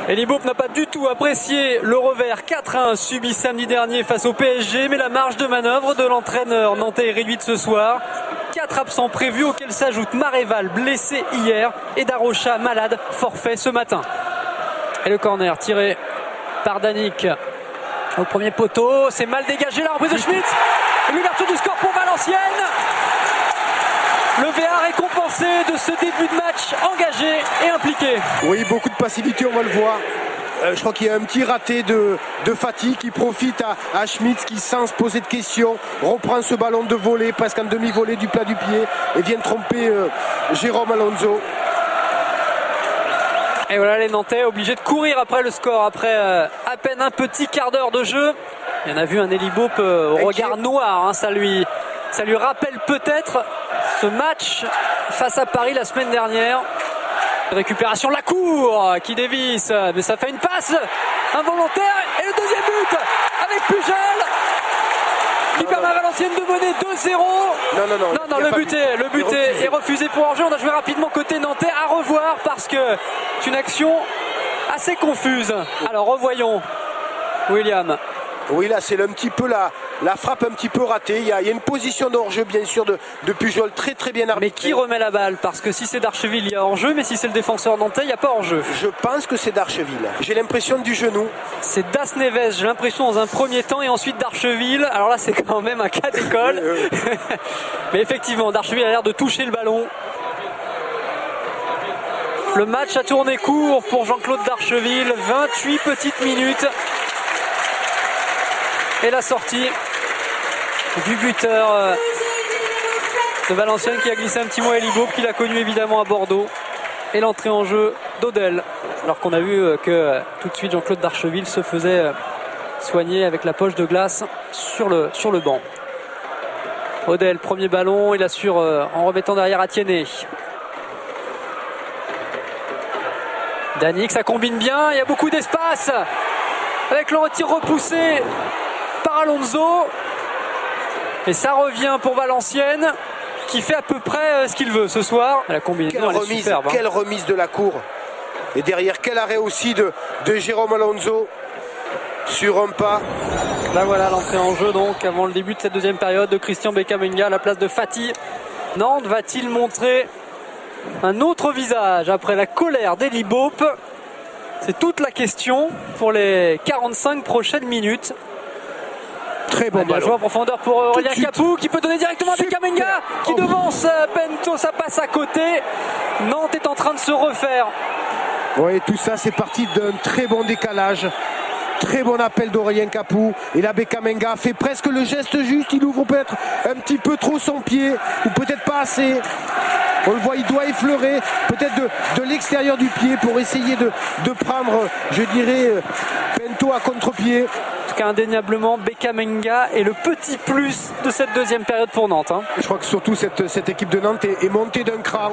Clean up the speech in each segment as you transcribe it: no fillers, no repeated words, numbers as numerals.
Elie Baup n'a pas du tout apprécié le revers 4-1 subi samedi dernier face au PSG, mais la marge de manœuvre de l'entraîneur nantais est réduite ce soir. 4 absents prévus auxquels s'ajoute Maréval blessé hier et Darocha malade forfait ce matin. Et le corner tiré par Danick au premier poteau, c'est mal dégagé, la reprise de Schmitz, l'ouverture du score pour Valenciennes. Le VAR récompensé de ce début de match engagé et impliqué. Oui, beaucoup de passivité, on va le voir. Je crois qu'il y a un petit raté de fatigue qui profite à Schmitz qui, sans se poser de questions, reprend ce ballon de volée, presque en demi-volée du plat du pied, et vient tromper Jérôme Alonso. Et voilà les Nantais obligés de courir après le score, après à peine un petit quart d'heure de jeu. Il y en a vu un Elie Baup au regard noir, hein, ça lui rappelle peut-être ce match face à Paris la semaine dernière. Récupération Lacour qui dévisse, mais ça fait une passe involontaire et le deuxième but avec Pujol qui permet à Valenciennes de mener 2-0. Non, le but est refusé pour hors-jeu. On a joué rapidement côté nantais, à revoir parce que c'est une action assez confuse. Alors revoyons William. Oui, là c'est un petit peu la frappe un petit peu ratée. Il y a une position de hors-jeu bien sûr de Pujol très très bien arbitrée. Mais qui remet la balle? Parce que si c'est Darcheville, il y a hors-jeu, mais si c'est le défenseur nantais, il n'y a pas hors-jeu. Je pense que c'est Darcheville. J'ai l'impression du genou. C'est Das Neves, j'ai l'impression dans un premier temps, et ensuite Darcheville. Alors là c'est quand même un cas d'école. Mais effectivement, Darcheville a l'air de toucher le ballon. Le match a tourné court pour Jean-Claude Darcheville. 28 petites minutes. Et la sortie du buteur de Valenciennes qui a glissé un petit mot à Elie Baup, qu'il a connu évidemment à Bordeaux. Et l'entrée en jeu d'Odel. Alors qu'on a vu que tout de suite Jean-Claude Darcheville se faisait soigner avec la poche de glace sur le banc. Odel, premier ballon, il assure en remettant derrière Atienné. Danick, ça combine bien, il y a beaucoup d'espace avec le retire repoussé par Alonso, et ça revient pour Valenciennes qui fait à peu près ce qu'il veut ce soir. La combinaison elle est superbe, hein. Quelle remise de la cour, et derrière quel arrêt aussi de Jérôme Alonso sur un pas. Là voilà l'entrée en jeu donc avant le début de cette deuxième période de Christian Bekamenga à la place de Fati. Nantes va-t-il montrer un autre visage après la colère d'Elie Baup? C'est toute la question pour les 45 prochaines minutes. Très bon ballon. Joué en profondeur pour Aurélien Capou qui peut donner directement à Bekamenga qui devance Bento, ça passe à côté. Nantes est en train de se refaire. Oui, tout ça c'est parti d'un très bon décalage. Très bon appel d'Aurélien Capou. Et là Bekamenga fait presque le geste juste. Il ouvre peut-être un petit peu trop son pied, ou peut-être pas assez. On le voit, il doit effleurer peut-être de l'extérieur du pied pour essayer de prendre, je dirais, Bento à contre-pied. En tout cas, indéniablement, Bekamenga est le petit plus de cette deuxième période pour Nantes, hein. Je crois que surtout cette équipe de Nantes est montée d'un cran.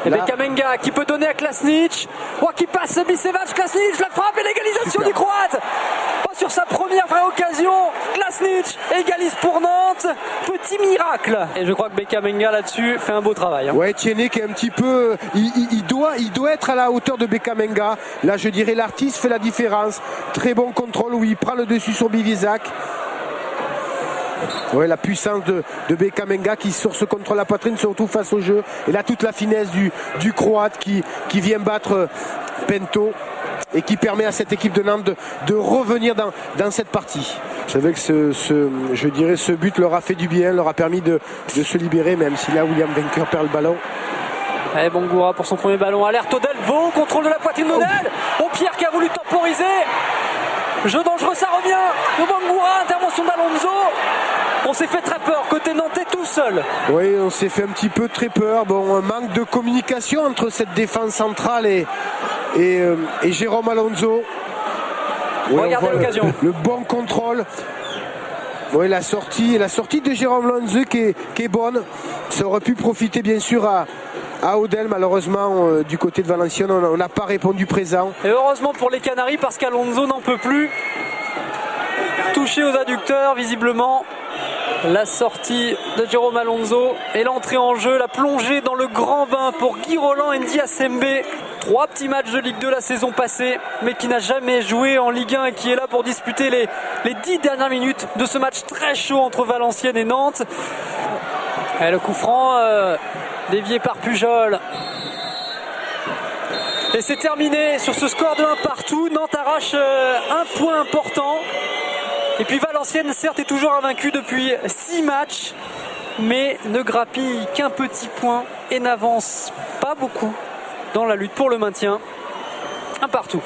Et Bekamenga qui peut donner à Klasnic. Qui passe Bicevac, Klasnic, la frappe et l'égalisation du Croate. Sur sa première vraie occasion, Klasnic égalise pour Nantes. Petit miracle. Et je crois que Bekamenga là-dessus fait un beau travail, hein. Ouais, Etienne qui est un petit peu... Il doit être à la hauteur de Bekamenga. Là, je dirais l'artiste fait la différence. Très bon contrôle où il prend le dessus sur Bivizac. Ouais, la puissance de Bekamenga qui sort ce contre la poitrine, surtout face au jeu. Et là, toute la finesse du Croate qui vient battre Bento et qui permet à cette équipe de Nantes de revenir dans cette partie. Je savais que ce but leur a fait du bien, leur a permis de se libérer, même si là, William Vainqueur perd le ballon. Allez, Bongoura pour son premier ballon. Alerte Odel, bon contrôle de la poitrine d'Odel. Pierre qui a voulu temporiser. Jeu dangereux, ça revient de Bongoura, intervention d'Alonso. On s'est fait très peur, côté nantais tout seul. Oui, on s'est fait un petit peu très peur. Bon, un manque de communication entre cette défense centrale et Jérôme Alonso. Oui, regardez l'occasion. Le bon contrôle. Oui, la sortie de Jérôme Alonso qui est bonne. Ça aurait pu profiter bien sûr à Odel, malheureusement du côté de Valenciennes on n'a pas répondu présent. Et heureusement pour les Canaries parce qu'Alonso n'en peut plus. Touché aux adducteurs visiblement. La sortie de Jérôme Alonso et l'entrée en jeu, la plongée dans le grand bain pour Guy Roland et Ndi Asembe. 3 petits matchs de Ligue 2 la saison passée, mais qui n'a jamais joué en Ligue 1 et qui est là pour disputer les 10 dernières minutes de ce match très chaud entre Valenciennes et Nantes. Et le coup franc dévié par Pujol. Et c'est terminé sur ce score de 1 partout. Nantes arrache un point important. Et puis Valenciennes, certes, est toujours invaincu depuis 6 matchs, mais ne grappille qu'un petit point et n'avance pas beaucoup dans la lutte pour le maintien. 1 partout.